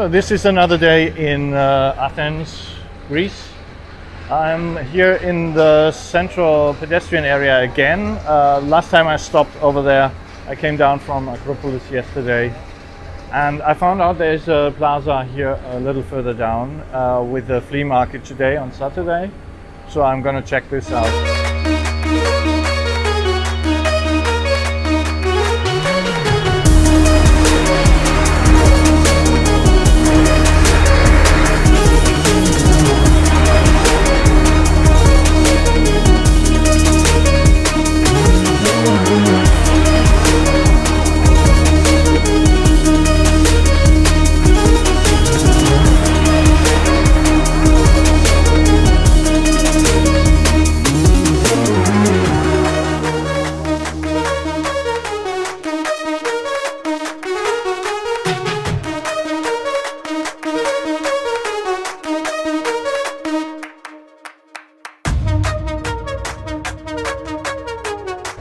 So this is another day in Athens, Greece. I'm here in the central pedestrian area again. Last time I stopped over there, I came down from Acropolis yesterday, and I found out there's a plaza here a little further down with the flea market today on Saturday. So I'm gonna check this out.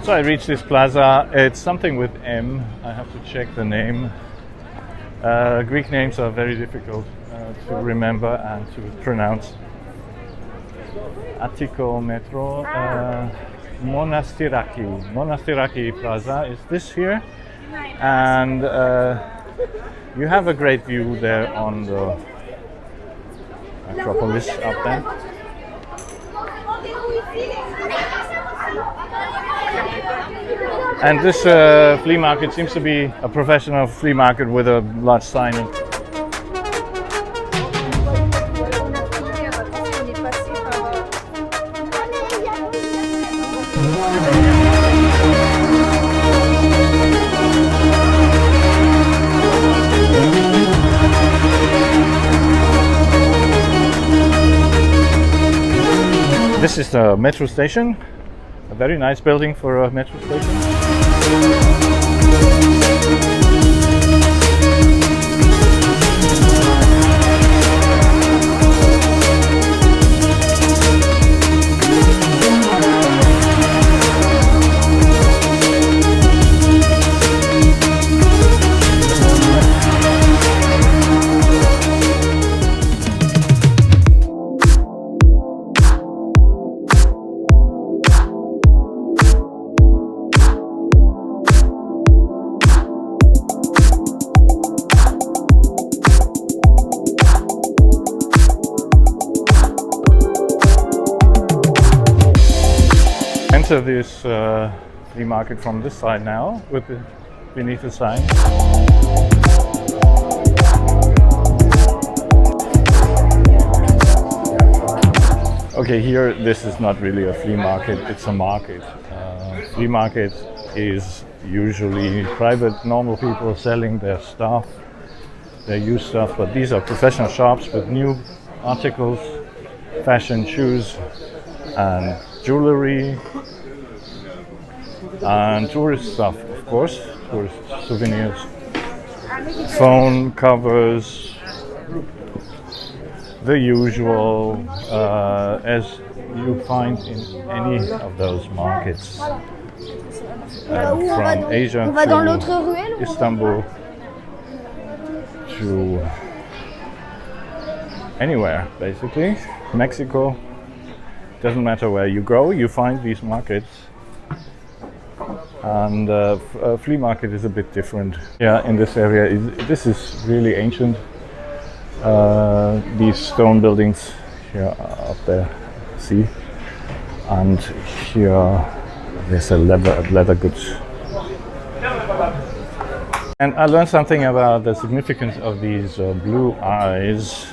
So I reached this plaza. It's something with M. I have to check the name. Greek names are very difficult to remember and to pronounce. Attiko Metro. Monastiraki Plaza is this here. And you have a great view there on the Acropolis up there. And this flea market seems to be a professional flea market with a large sign. This is the metro station. A very nice building for a metro station. Enter this flea market from this side now, with the beneath the sign. Okay, here this is not really a flea market; it's a market. Flea market is usually private, normal people selling their stuff, their used stuff. But these are professional shops with new articles, fashion, shoes, and jewelry. And tourist stuff, of course, tourist souvenirs, phone covers, the usual, as you find in any of those markets, from Asia to Istanbul to anywhere, basically. Mexico, doesn't matter where you go, you find these markets. And flea market is a bit different. Yeah, in this area, this is really ancient. These stone buildings here up there, see? And here there's a leather goods. And I learned something about the significance of these blue eyes.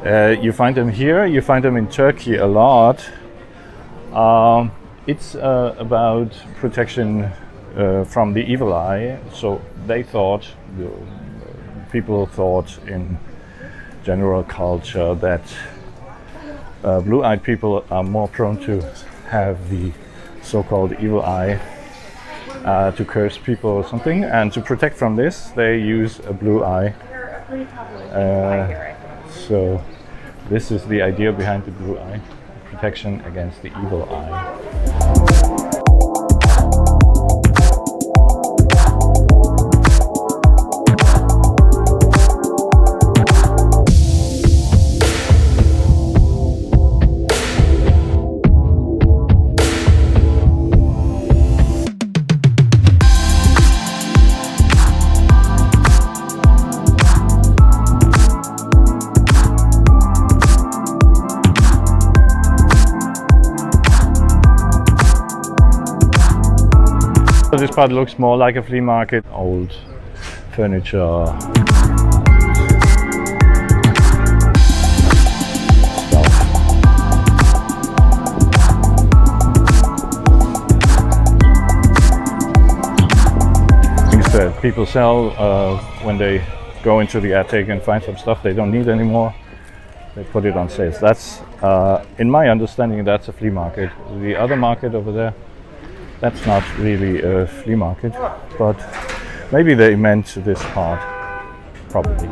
You find them here, you find them in Turkey a lot. It's about protection from the evil eye. So they thought, people thought in general culture that blue-eyed people are more prone to have the so-called evil eye, to curse people or something. And to protect from this, they use a blue eye. So this is the idea behind the blue eye. Protection against the evil eye. So this part looks more like a flea market. Old furniture. That people sell when they go into the attic and find some stuff they don't need anymore. They put it on sales. That's, in my understanding, that's a flea market. The other market over there, that's not really a flea market, but maybe they meant this part, probably.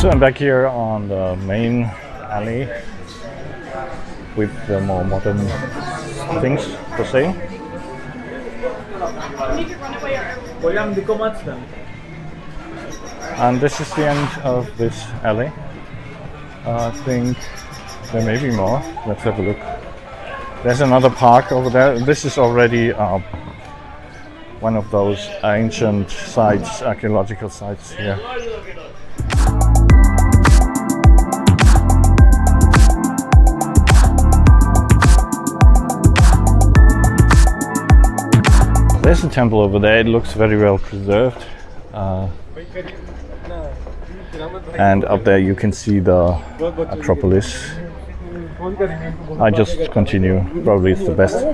So I'm back here on the main alley with the more modern things for sale. And this is the end of this alley. I think there may be more. Let's have a look. There's another park over there. This is already one of those ancient sites, archaeological sites here. There's a temple over there. It looks very well preserved. And up there you can see the Acropolis. I just continue, probably it's the best.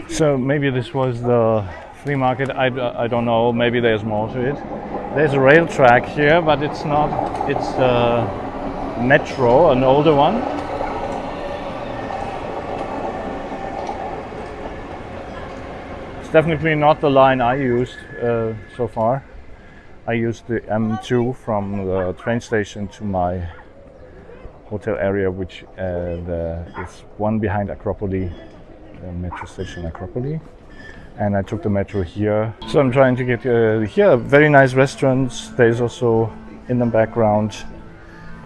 So maybe this was the flea market, I don't know, maybe there's more to it. There's a rail track here, but it's not, it's the metro, an older one. It's definitely not the line I used so far. I used the M2 from the train station to my hotel area, which is one behind Acropolis, metro station Acropolis. And I took the metro here. So I'm trying to get here, very nice restaurants. There's also in the background,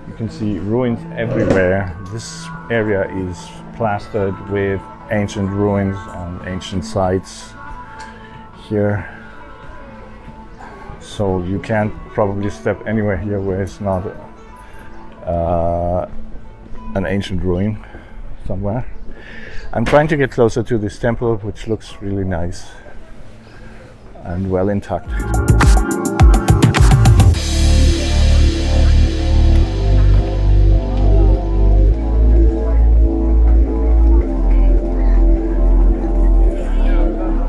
you can see ruins everywhere. This area is plastered with ancient ruins and ancient sites here. So you can't probably step anywhere here where it's not an ancient ruin somewhere. I'm trying to get closer to this temple, which looks really nice and well intact.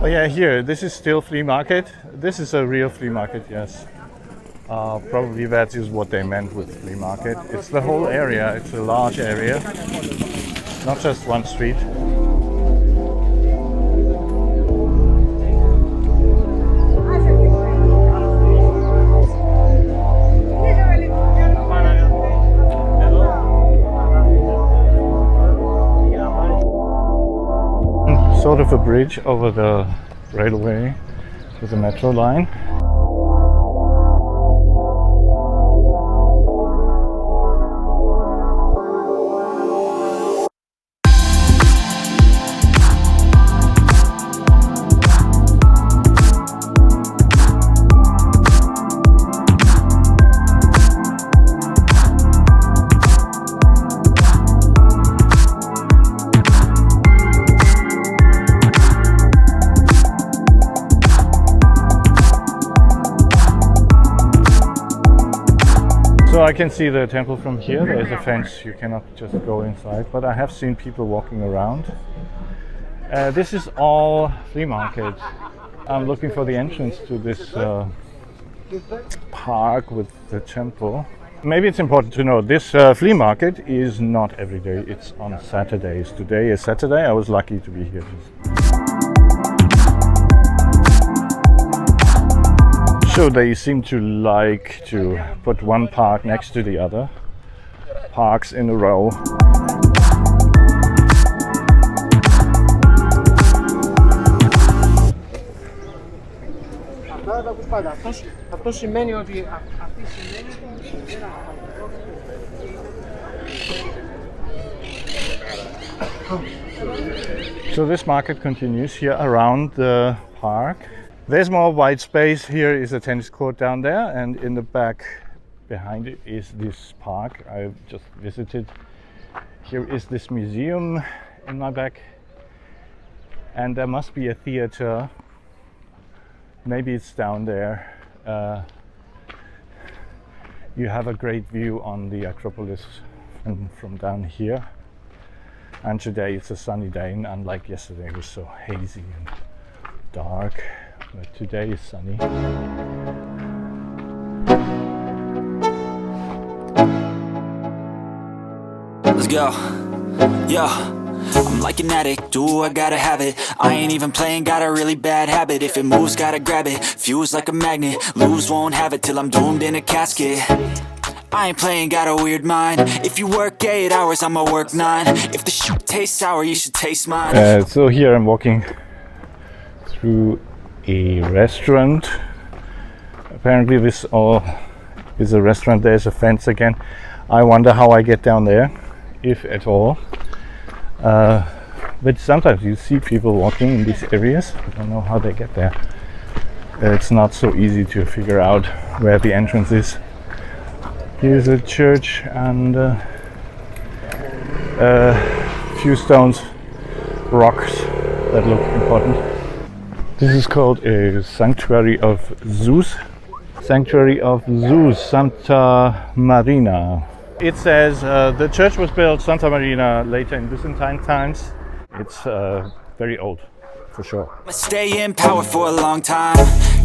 Oh yeah, here, this is still flea market. This is a real flea market, yes. Probably that is what they meant with flea market. It's the whole area, it's a large area, not just one street. Sort of a bridge over the railway with the metro line. So I can see the temple from here. There is a fence, you cannot just go inside, but I have seen people walking around. This is all flea market. I'm looking for the entrance to this park with the temple. Maybe it's important to know this flea market is not every day, it's on Saturdays. Today is Saturday, I was lucky to be here. So they seem to like to put one park next to the other, parks in a row. So this market continues here around the park. There's more white space. Here is a tennis court down there, and in the back behind it is this park I've just visited. Here is this museum in my back, and there must be a theater. Maybe it's down there. You have a great view on the Acropolis from down here. And today it's a sunny day, and unlike yesterday it was so hazy and dark. But today is sunny. Let's go. Yo, I'm like an addict, do I gotta have it. I ain't even playing, got a really bad habit. If it moves, gotta grab it, fuse like a magnet. Lose, won't have it till I'm doomed in a casket. I ain't playing, got a weird mind. If you work 8 hours, I'ma work 9. If the shit tastes sour, you should taste mine. So here I'm walking through a restaurant. Apparently this all is a restaurant. There's a fence again. I wonder how I get down there, if at all. But sometimes you see people walking in these areas. I don't know how they get there. It's not so easy to figure out where the entrance is. Here's a church and a few stones, rocks that look important. This is called a Sanctuary of Zeus. Sanctuary of Zeus, Santa Marina. It says the church was built Santa Marina later in Byzantine times. It's very old, for sure. I'ma stay in power for a long time.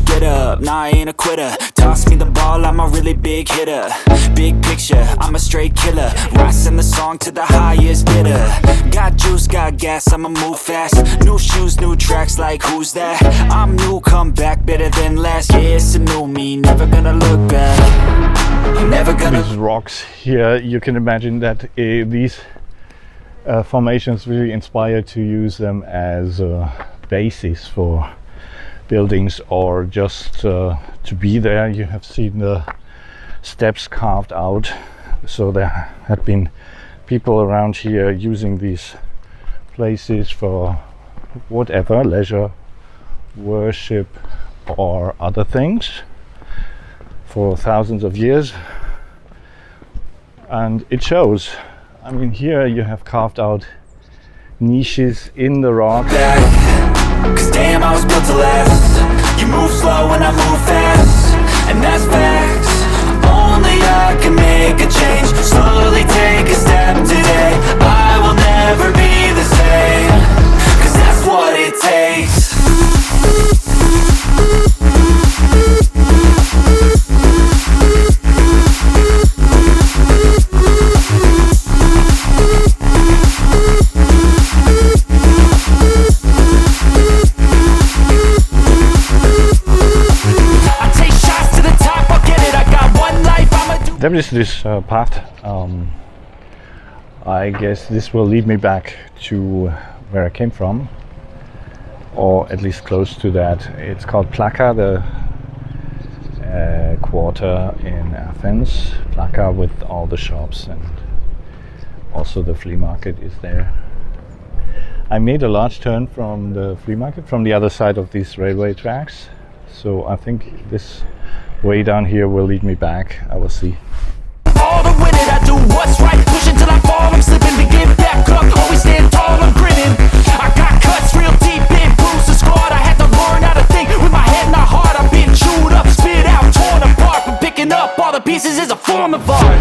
Get up, nah, I ain't a quitter. Toss me the ball, I'm a really big hitter. Big picture, I'm a straight killer. Rising the song to the highest bidder. Got juice, got gas, I'ma move fast. New shoes, new tracks, like who's that? I'm new, come back better than last. Yeah, it's a new me, never gonna look back. Never gonna. These rocks here, you can imagine that these formations really inspire to use them as a basis for buildings, or just to be there. You have seen the steps carved out, so there had been people around here using these places for whatever, leisure, worship or other things for thousands of years, and it shows. I mean, here you have carved out niches in the rock. Cause damn, I was built to last. You move slow and I move fast, and that's facts. Only I can make a change. Slowly take a step today. I will never be the same, cause that's what it takes. There is this path. I guess this will lead me back to where I came from, or at least close to that. It's called Plaka, the quarter in Athens. Plaka with all the shops, and also the flea market is there. I made a large turn from the flea market from the other side of these railway tracks, so I think this way down here will lead me back. I will see. All the winning, I do what's right. Push until I fall, I'm slipping to get back up. Always stand tall, I'm grinning. I got cuts real deep in, bruised and scarred. I had to learn how to think with my head and my heart. I've been chewed up, spit out, torn apart. But picking up all the pieces is a form of art.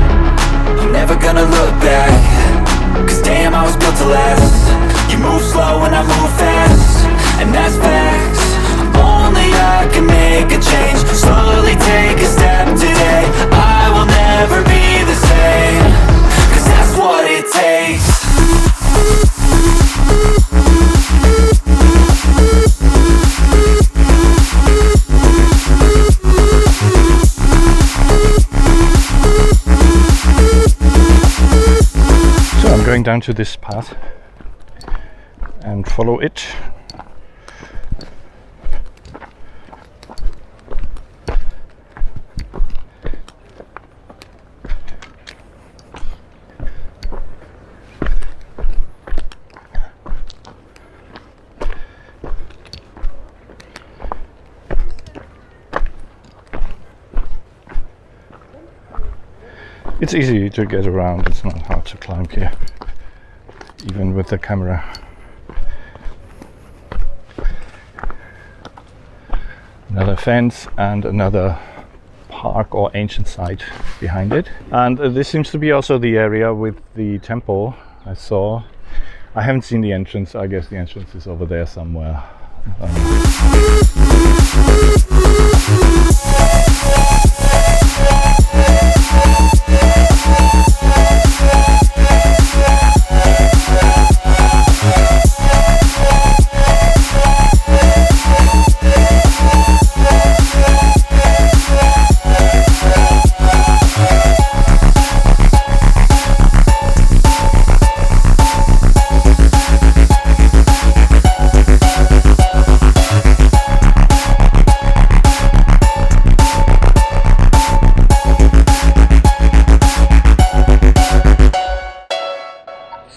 going down to this path and follow it. It's easy to get around, it's not hard to climb here, even with the camera. Another fence and another park or ancient site behind it. And this seems to be also the area with the temple I saw. I haven't seen the entrance, I guess the entrance is over there somewhere.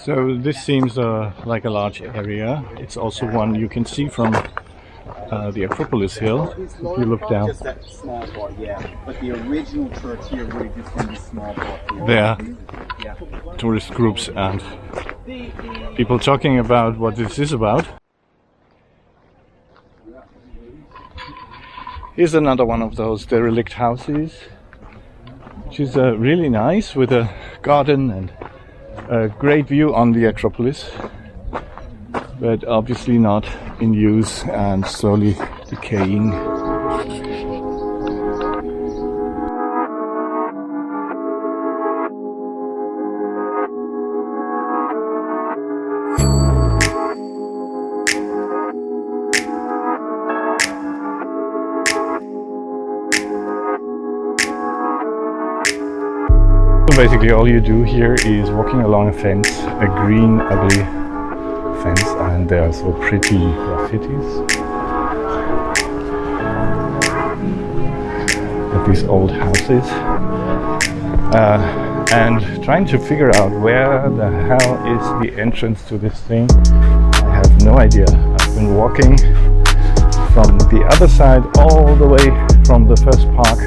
So this seems like a large area. It's also one you can see from the Acropolis Hill. If you look down. Just that small part, yeah. But the original church here would have just been this small part. There, tourist groups and people talking about what this is about. Here's another one of those derelict houses, which is really nice with a garden and a great view on the Acropolis, but obviously not in use and slowly decaying. Basically all you do here is walking along a fence, a green ugly fence, and there are so pretty graffitis at these old houses, and trying to figure out where the hell is the entrance to this thing. I have no idea. I've been walking from the other side all the way from the first park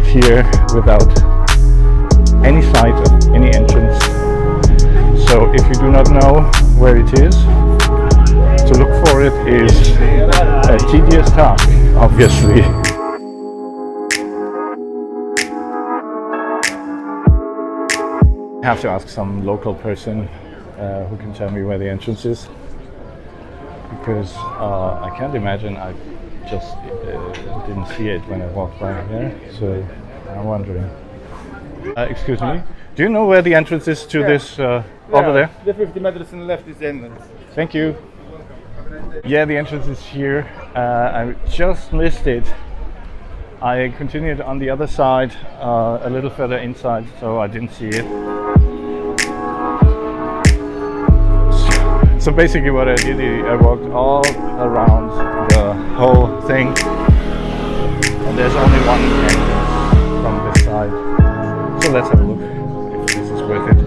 here without any sight of any entrance. So if you do not know where it is, to look for it is a tedious task, obviously. I have to ask some local person who can tell me where the entrance is, because I can't imagine I just didn't see it when I walked by here, so I'm wondering. Excuse me, do you know where the entrance is to this over there? The 50 meters on the left is the entrance. Thank you. Yeah, the entrance is here. I just missed it. I continued on the other side, a little further inside, so I didn't see it. So basically what I did, I walked all around the whole thing, and there's only one entrance from this side. So let's have a look if this is worth it.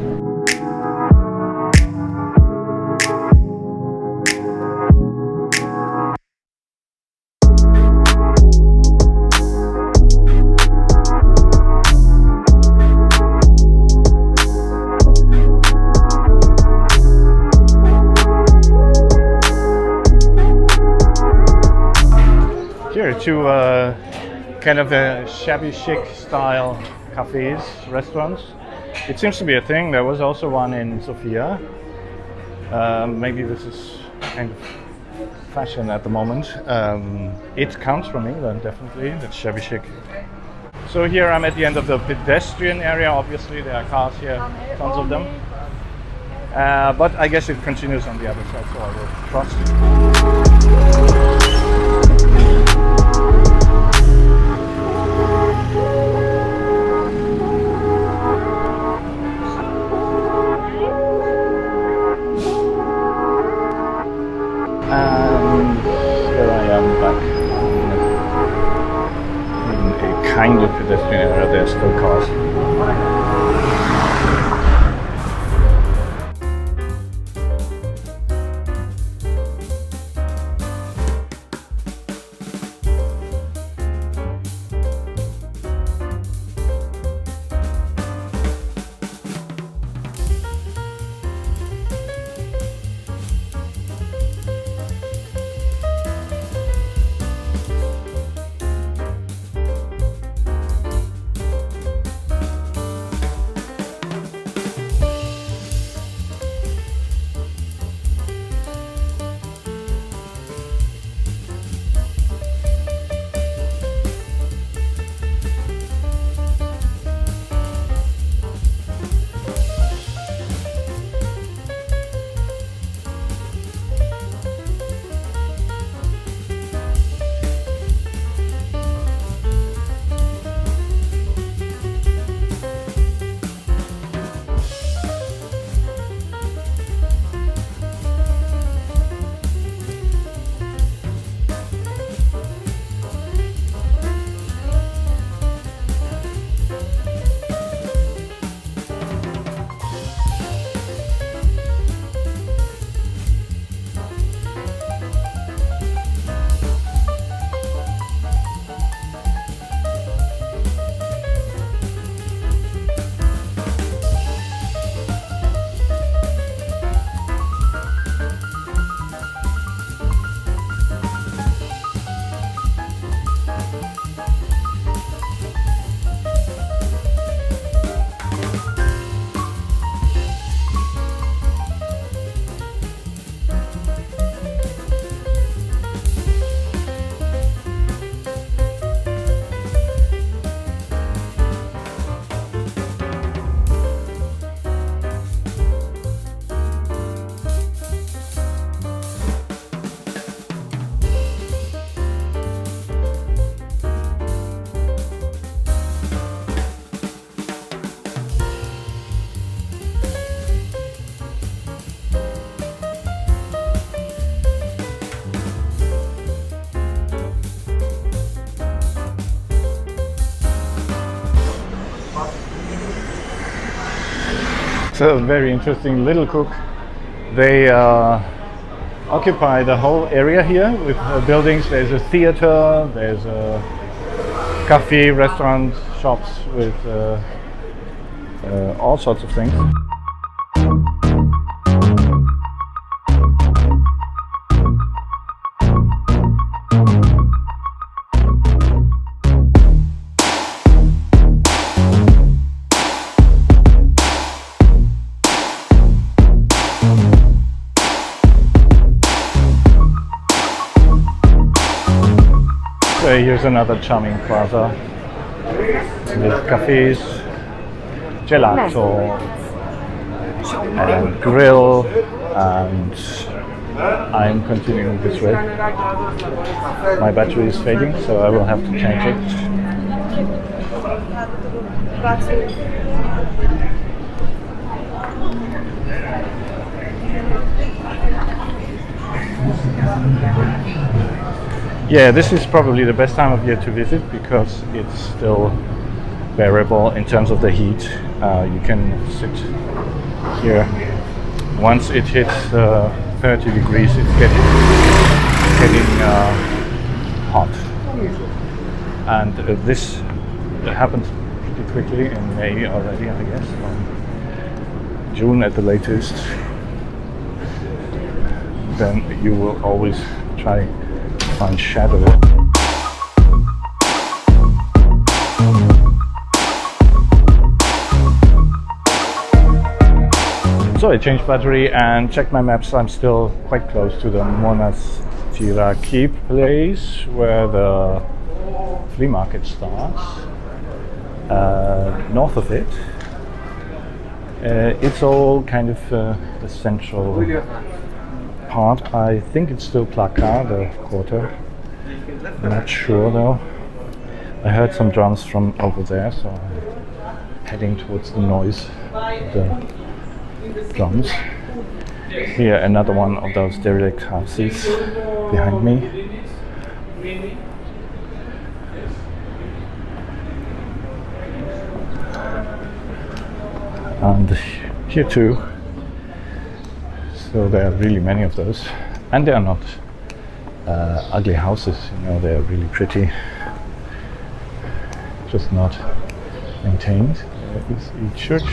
Here to kind of a shabby chic style cafes, restaurants. It seems to be a thing. There was also one in Sofia. Maybe this is kind of fashion at the moment. It comes from England, definitely. That's shabby chic. So here I'm at the end of the pedestrian area. Obviously there are cars here, tons of them. But I guess it continues on the other side, so I will cross. behind the pedestrian area there's still cars. So very interesting little cook. They occupy the whole area here with buildings. There's a theater, there's a cafe, restaurant, shops with all sorts of things. So here's another charming plaza with cafes, gelato, and grill, and I'm continuing this way. My battery is fading, so I will have to change it. Yeah, this is probably the best time of year to visit because it's still bearable in terms of the heat. You can sit here. Once it hits 30 degrees, it's getting hot. And this happens pretty quickly in May already, I guess, or June at the latest. Then you will always try find shadow. So I changed battery and checked my maps. I'm still quite close to the Monastiraki place where the Flea Market starts. North of it, it's all kind of the central part. I think it's still Plaka, the quarter. I'm not sure though. I heard some drums from over there, so I'm heading towards the noise of the drums. Here, another one of those derelict houses behind me. here too. So there are really many of those, and they are not ugly houses. You know, they are really pretty, just not maintained. There is a church.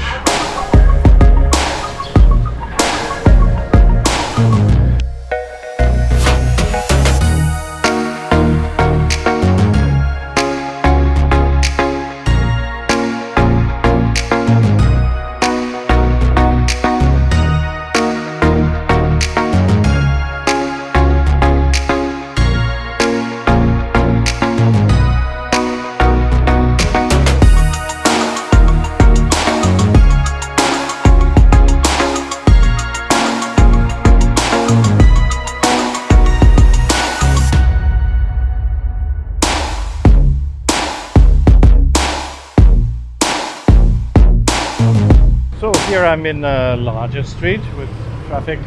So here I'm in a larger street with traffic,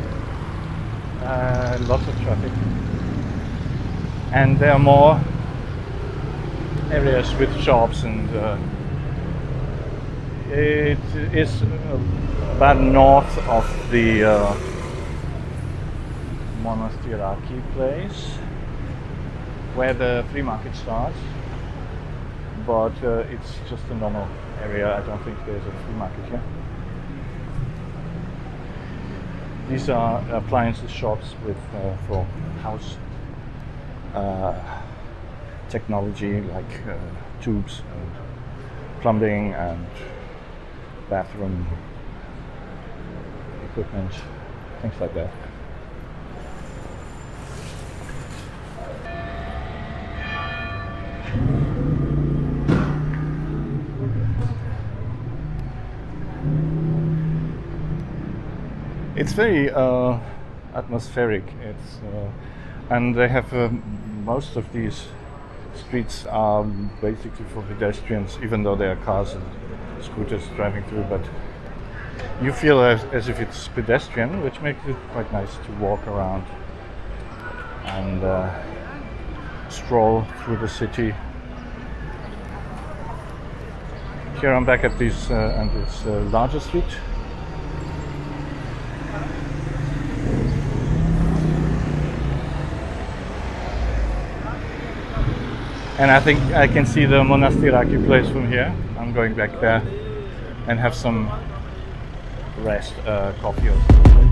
lots of traffic, and there are more areas with shops, and it is about north of the Monastiraki place where the flea market starts, but it's just a normal area. I don't think there's a flea market here. These are appliances shops with for house technology, like tubes and plumbing and bathroom equipment, things like that. It's very atmospheric. It's and they have most of these streets are basically for pedestrians, even though there are cars and scooters driving through. But you feel as if it's pedestrian, which makes it quite nice to walk around and stroll through the city. Here I'm back at this larger street. And I think I can see the Monastiraki place from here. I'm going back there and have some rest, coffee or something.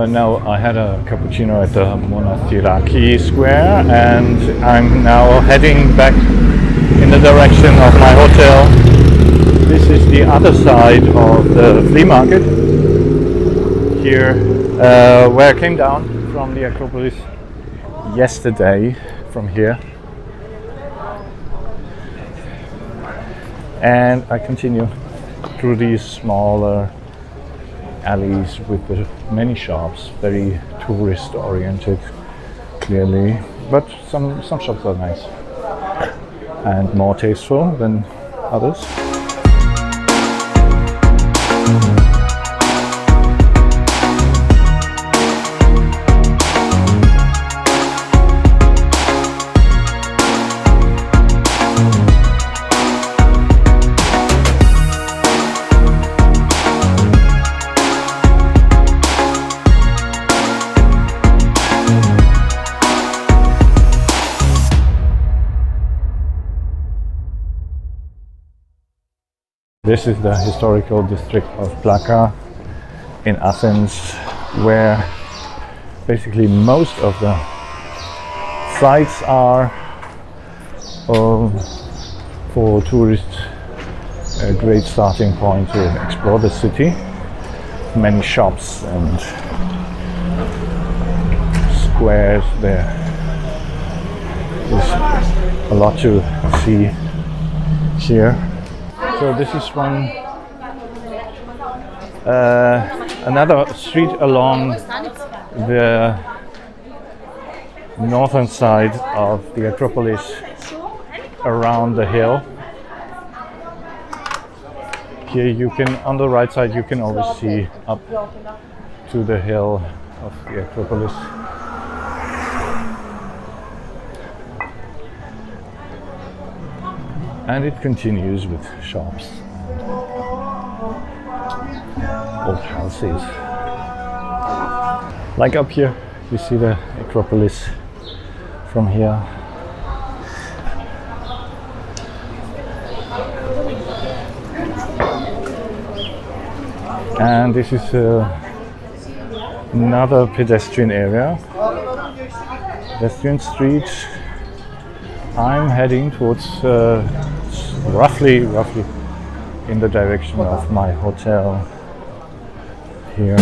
Now I had a cappuccino at the Monastiraki Square, and I'm now heading back in the direction of my hotel. This is the other side of the flea market here, where I came down from the Acropolis yesterday from here, and I continue through these smaller alleys with the many shops, very tourist oriented clearly, but some shops are nice and more tasteful than others. This is the historical district of Plaka in Athens, where basically most of the sites are for tourists a great starting point to explore the city. Many shops and squares there. There's a lot to see here. So this is one another street along the northern side of the Acropolis around the hill. Here you can, on the right side, you can always see up to the hill of the Acropolis. And it continues with shops, old houses. Like up here, you see the Acropolis from here. And this is another pedestrian area, pedestrian street. I'm heading towards roughly in the direction of my hotel here.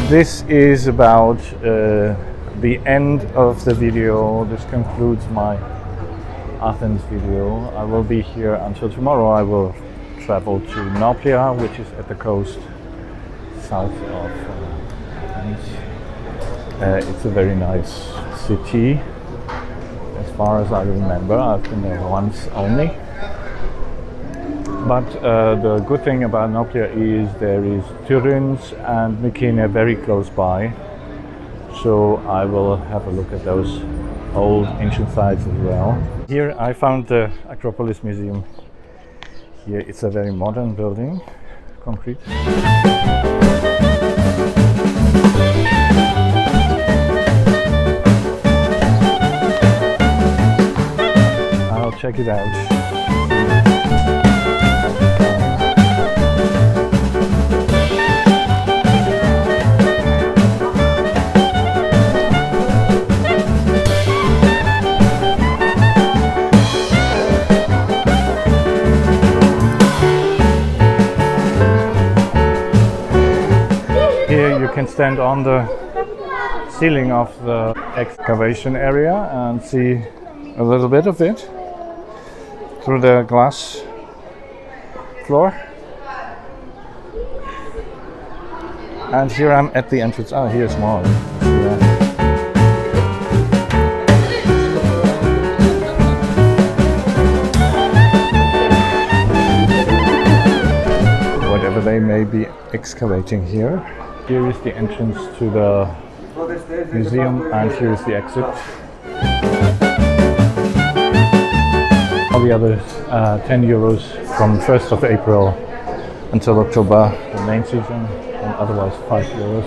This is about the end of the video. This concludes my Athens video. I will be here until tomorrow. I will travel to Nauplia, which is at the coast south of Athens. It's a very nice city, as far as I remember. I've been there once only. But the good thing about Nauplia is there is Turin and Mykene very close by. So I will have a look at those old ancient sites as well. Here I found the Acropolis Museum. Here it's a very modern building, concrete. I'll check it out. You can stand on the ceiling of the excavation area and see a little bit of it through the glass floor. And here I'm at the entrance. Ah, here's more. Yeah. Whatever they may be excavating here. Here is the entrance to the museum and here is the exit. All the others, 10 euros from 1st of April until October, the main season, and otherwise 5 euros.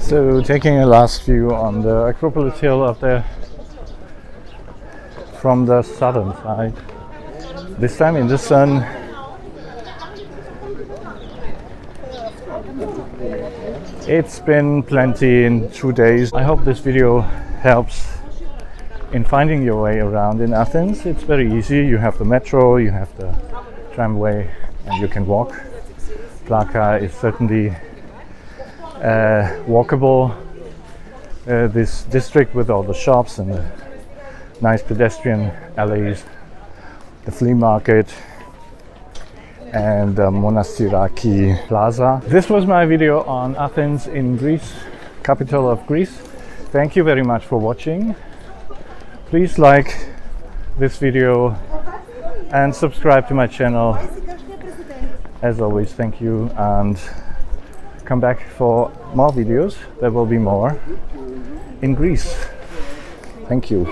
So taking a last view on the Acropolis Hill up there from the southern side, this time in the sun. It's been plenty in 2 days. I hope this video helps in finding your way around in Athens. It's very easy. You have the metro, you have the tramway, and you can walk. Plaka is certainly walkable. This district with all the shops and the nice pedestrian alleys, the Flea Market, and the Monastiraki Plaza. This was my video on Athens in Greece, capital of Greece. Thank you very much for watching. Please like this video and subscribe to my channel. As always, thank you, and come back for more videos. There will be more in Greece. Thank you.